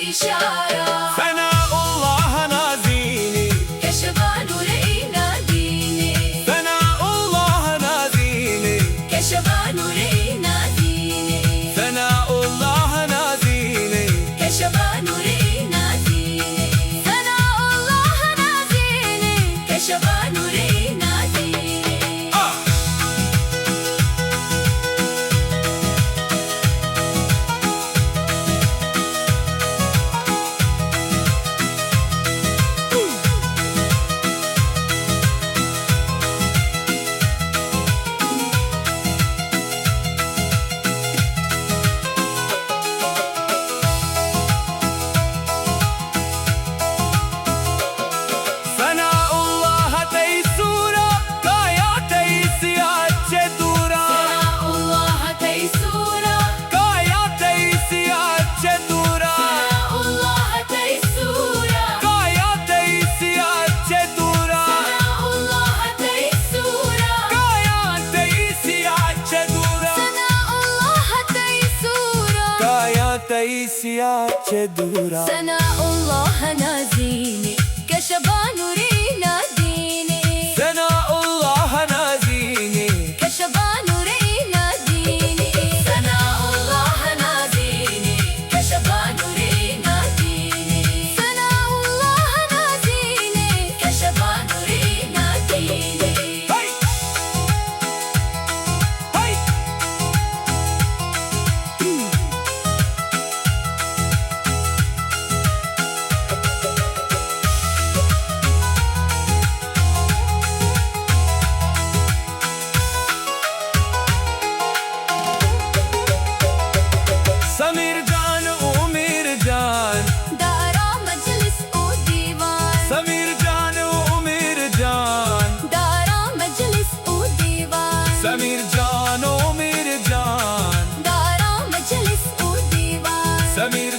إشارة. ثناء الله نازيني كشفا نور يناديني. ثناء الله نازيني كشفا نور يناديني. ثناء الله نازيني كشفا نور يناديني. ثناء الله نازيني. كشفا نور يناديني. ثناء الله تيسورا كايا تيسيا چدورا ثناء الله تيسورا. كايا تيسيا چدورا ثناء الله تيسورا. كايا تيسيا چدورا ثناء الله تيسورا. كايا تيسيا چدورا ثناء الله تيسورا. كايا تيسيا چدورا ثناء الله نازيني. كشفا نور يناديني. ثناء الله نازيني كشفا نور يناديني. ثناء الله نازيني. كشفا نور يناديني. ثناء الله نازيني. كشفا نور يناديني. هاي هاي سمير جان وأمير جان دارا مجلس وديوان. سمير جان وأمير جان دارا مجلس وديوان. سمير جان وأمير جان دارا مجلس وديوان. سمير